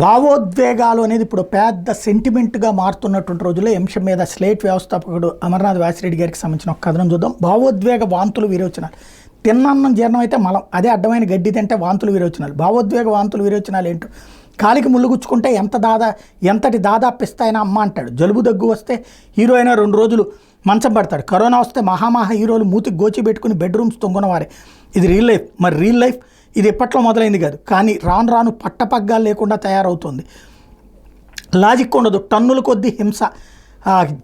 భావోద్వేగాలు అనేది ఇప్పుడు పెద్ద సెంటిమెంట్గా మారుతున్నటువంటి రోజుల్లో అంశం మీద స్లేట్ వ్యవస్థాపకుడు అమర్నాథ్ వాసిరెడ్డి గారికి సంబంధించిన ఒక కథనం చూద్దాం. భావోద్వేగ వాంతులు విరోచనాలు. తిన్నన్నం జీర్ణం అయితే మలం, అదే అడ్డమైన గడ్డి తింటే వాంతులు విరోచనాలు. భావోద్వేగ వాంతులు విరోచనాలు ఏంటో, కాలికి ముళ్ళు గుచ్చుకుంటే ఎంతటి దాదాపిస్తాయన అమ్మ అంటాడు. జలుబు దగ్గు వస్తే హీరో అయినా 2 రోజులు మంచం పడతాడు. కరోనా వస్తే మహామహా హీరోలు మూతికి గోచి పెట్టుకుని బెడ్రూమ్స్ తొంగునవారే. ఇది రియల్ లైఫ్. మరి రియల్ లైఫ్ ఇది ఎప్పట్లో మొదలైంది కాదు, కానీ రాను రాను పట్టపగ్గాలు లేకుండా తయారవుతుంది. లాజిక్ ఉండదు, టన్నుల కొద్దీ హింస.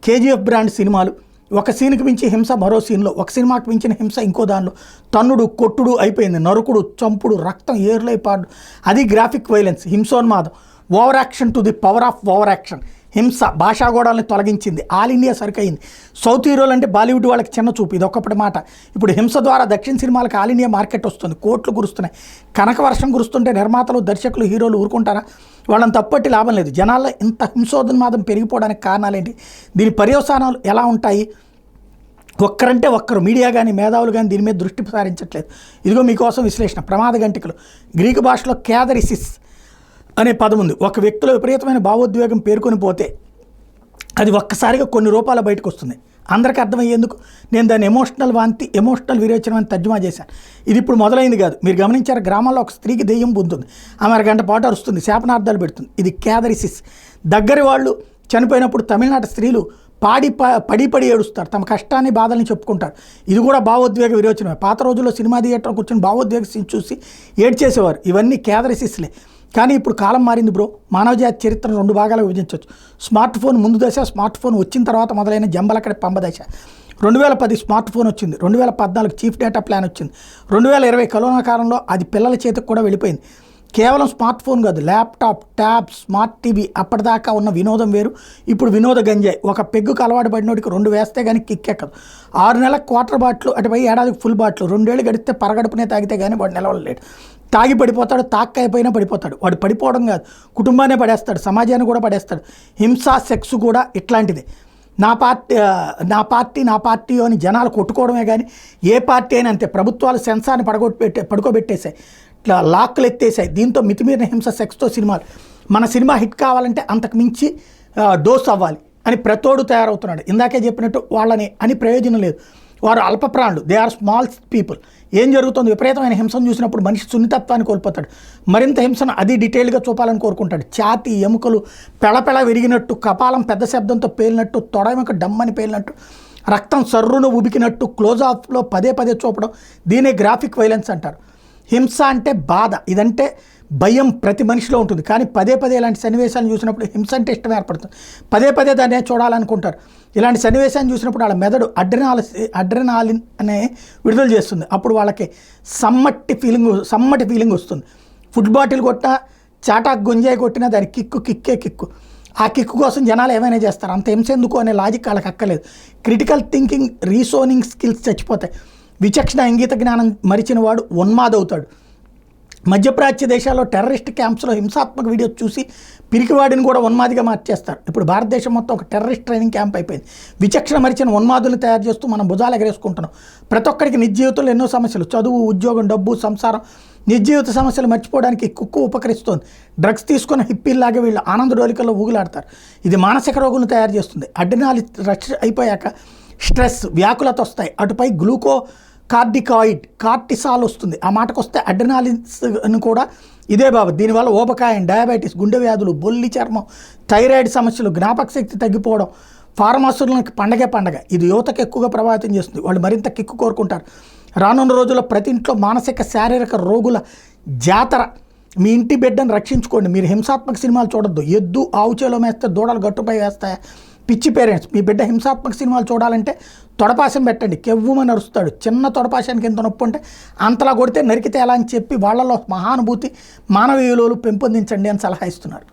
కేజీఎఫ్ బ్రాండ్ సినిమాలు, ఒక సీన్కి మించి హింస మరో సీన్లో, ఒక సినిమాకి మించిన హింస ఇంకో దానిలో. తన్నుడు కొట్టుడు అయిపోయింది, నరుకుడు, చంపుడు, రక్తం ఏర్లై పాడు. అది గ్రాఫిక్ వైలెన్స్, హింసోన్మాదం. Over action to the power of over action. హింస భాషాగోడాలని తొలగించింది. ఆల్ ఇండియా సరికయింది. సౌత్ హీరోలు అంటే బాలీవుడ్ వాళ్ళకి చిన్న చూపు, ఇది ఒక్కటి మాట. ఇప్పుడు హింస ద్వారా దక్షిణ సినిమాలకు ఆల్ ఇండియా మార్కెట్ వస్తుంది. కోట్లు కురుస్తున్నాయి. కనక వర్షం కురుస్తుంటే నిర్మాతలు, దర్శకులు, హీరోలు ఊరుకుంటారా? వాళ్ళని తప్పట్టి లాభం లేదు. జనాల్లో ఇంత హింసోన్మాదం పెరిగిపోవడానికి కారణాలేంటి? దీని పర్యవసానాలు ఎలా ఉంటాయి? ఒక్కరంటే ఒక్కరు, మీడియా కానీ మేధావులు కానీ దీని మీద దృష్టి సారించట్లేదు. ఇదిగో మీకోసం విశ్లేషణ. ప్రమాద గంటికలు. గ్రీకు భాషలో క్యాథరిసిస్ అనే పదం ఉంది. ఒక వ్యక్తిలో విపరీతమైన భావోద్వేగం పేర్కొని పోతే అది ఒక్కసారిగా కొన్ని రూపాయల బయటకు వస్తుంది. అందరికీ అర్థమయ్యేందుకు నేను దాన్ని ఎమోషనల్ వాంతి, ఎమోషనల్ విరేచనం అని తర్జుమా చేశాను. ఇది ఇప్పుడు మొదలైంది కాదు. మీరు గమనించారు, గ్రామాల్లో ఒక స్త్రీకి దెయ్యం బుంతుంది. ఆమె 1 గంట పాటు అరుస్తుంది, శాపనార్థాలు పెడుతుంది. ఇది క్యాథరిసిస్. దగ్గరి వాళ్ళు చనిపోయినప్పుడు తమిళనాడు స్త్రీలు పడి ఏడుస్తారు, తమ కష్టాన్ని బాధల్ని చెప్పుకుంటారు. ఇది కూడా భావోద్వేగ విరోచనమే. పాత రోజుల్లో సినిమా థియేటర్ కూర్చొని భావోద్వేగ సీన్ చూసి ఏడ్చేసేవారు. ఇవన్నీ క్యాథరిసిస్లే. కానీ ఇప్పుడు కాలం మారింది బ్రో. మానవజాతి చరిత్రను 2 భాగాలు విభజించవచ్చు. స్మార్ట్ ఫోన్ ముందు దశ, స్మార్ట్ ఫోన్ వచ్చిన తర్వాత మొదలైన జంబలక్కడి పంబ దశ. 2010 స్మార్ట్ ఫోన్ వచ్చింది, 2014 చీఫ్ డేటా ప్లాన్ వచ్చింది, 2020 కరోనా కాలంలో అది పిల్లల చేతికి కూడా వెళ్ళిపోయింది. కేవలం స్మార్ట్ ఫోన్ కాదు, ల్యాప్టాప్, ట్యాబ్, స్మార్ట్ టీవీ. అప్పటిదాకా ఉన్న వినోదం వేరు, ఇప్పుడు వినోద గంజాయి. ఒక పెగ్గుకు అలవాటు పడినోడికి 2 వేస్తే కానీ కిక్కెక్కదు. 6 నెలలకు క్వార్టర్ బాటిల్, అటుపై ఏడాదికి ఫుల్ బాటిల్. 2 ఏళ్ళు గడిస్తే పరగడుపునే తాగితే కానీ వాడు నిలవలేడు. తాగి పడిపోతాడు, తాక్కైపోయినా పడిపోతాడు. వాడు పడిపోవడం కాదు, కుటుంబాన్ని పడేస్తాడు, సమాజాన్ని కూడా పడేస్తాడు. హింస, సెక్స్ కూడా ఇట్లాంటిది. నా పార్టీ అని జనాలు కొట్టుకోవడమే కానీ ఏ పార్టీ అయినా అంతే. ప్రభుత్వాలు సెన్సార్ని పడుకోబెట్టేశాయి, ఇట్లా లాక్కులు ఎత్తేసాయి. దీంతో మితిమీరిన హింస, సెక్స్తో సినిమాలు. మన సినిమా హిట్ కావాలంటే అంతకు మించి డోస్ అవ్వాలి అని ప్రతోడు తయారవుతున్నాడు. ఇందాకే చెప్పినట్టు వాళ్ళని అని ప్రయోజనం లేదు. వారు అల్ప ప్రాణులు, దే ఆర్ స్మాల్ పీపుల్. ఏం జరుగుతుంది? విపరీతమైన హింసను చూసినప్పుడు మనిషి సున్నితత్వాన్ని కోల్పోతాడు. మరింత హింసను అది డీటెయిల్గా చూపాలని కోరుకుంటాడు. ఛాతీ, ఎముకలు పెళపెళ విరిగినట్టు, కపాలం పెద్ద శబ్దంతో పేలినట్టు, తొడెముక డమ్మని పేలినట్టు, రక్తం సర్రును ఉబికినట్టు క్లోజ్ఆఫ్లో పదే చూపడం, దీనే గ్రాఫిక్ వైలెన్స్ అంటారు. హింస అంటే బాధ, ఇదంటే భయం ప్రతి మనిషిలో ఉంటుంది. కానీ పదే ఇలాంటి సన్నివేశాలను చూసినప్పుడు హింస అంటే ఇష్టం ఏర్పడుతుంది. పదే దాన్ని చూడాలనుకుంటారు. ఇలాంటి సన్నివేశాన్ని చూసినప్పుడు వాళ్ళ మెదడు అడ్రెనాలిన్ అనే విడుదల చేస్తుంది. అప్పుడు వాళ్ళకి సమ్మటి ఫీలింగ్ వస్తుంది. ఫుడ్ బాటిల్ కొట్టినా, చాటాకు గుంజాయి కొట్టినా దాని కిక్కు. ఆ కిక్కు కోసం జనాలు ఏమైనా చేస్తారు. అంత హింస ఎందుకు అనే లాజిక్ వాళ్ళకి అక్కలేదు. క్రిటికల్ థింకింగ్, రీసోనింగ్ స్కిల్స్ చచ్చిపోతాయి. విచక్షణ, ఇంగిత జ్ఞానం మరిచిన వాడు ఉన్మాదవుతాడు. మధ్యప్రాచ్య దేశాల్లో టెర్రరిస్ట్ క్యాంప్స్లో హింసాత్మక వీడియోస్ చూసి పిరికివాడిని కూడా ఉన్మాదిగా మార్చేస్తారు. ఇప్పుడు భారతదేశం మొత్తం ఒక టెర్రరిస్ట్ ట్రైనింగ్ క్యాంప్ అయిపోయింది. విచక్షణ మరిచిన ఉన్మాదులను తయారు చేస్తూ మనం భుజాలు ఎగరేసుకుంటున్నాం. ప్రతి ఒక్కరికి నిజ జీవితంలో ఎన్నో సమస్యలు, చదువు, ఉద్యోగం, డబ్బు, సంసారం. నిజ జీవిత సమస్యలు మర్చిపోవడానికి కుక్కు ఉపకరిస్తోంది. డ్రగ్స్ తీసుకున్న హిప్పీల్లాగా వీళ్ళు ఆనంద డోలికల్లో ఊగులాడతారు. ఇది మానసిక రోగులను తయారు చేస్తుంది. అడ్రినాలిన్ రష్ అయిపోయాక స్ట్రెస్, వ్యాకులత వస్తాయి. అటుపై కార్టిసాల్ వస్తుంది. ఆ మాటకు వస్తే అడ్రినాలిన్స్ కూడా ఇదే బాబు. దీనివల్ల ఊబకాయం, డయాబెటీస్, గుండె వ్యాధులు, బొల్లి చర్మం, థైరాయిడ్ సమస్యలు, జ్ఞాపక శక్తి తగ్గిపోవడం. ఫార్మాసులకు పండగ. ఇది యువతకు ఎక్కువగా ప్రభావితం చేస్తుంది. వాళ్ళు మరింత కిక్కు కోరుకుంటారు. రానున్న రోజుల్లో ప్రతి ఇంట్లో మానసిక, శారీరక రోగుల జాతర. మీ ఇంటి బిడ్డను రక్షించుకోండి. మీరు హింసాత్మక సినిమాలు చూడొద్దు. ఎద్దు ఆవు చేలో మేస్తే దూడలు గట్టుపై వేస్తాయా? పిచ్చి పేరెంట్స్. మీ బిడ్డ హింసాత్మక సినిమాలు చూడాలంటే తొడపాశం పెట్టండి, కెవ్వుమని అరుస్తాడు. చిన్న తొడపాశానికి ఎంత నొప్పి ఉంటే అంతలా కొడితే నరికితే ఎలా అని చెప్పి వాళ్ళలో మహానుభూతి, మానవీయ విలువలు పెంపొందించండి అని సలహా ఇస్తున్నారు.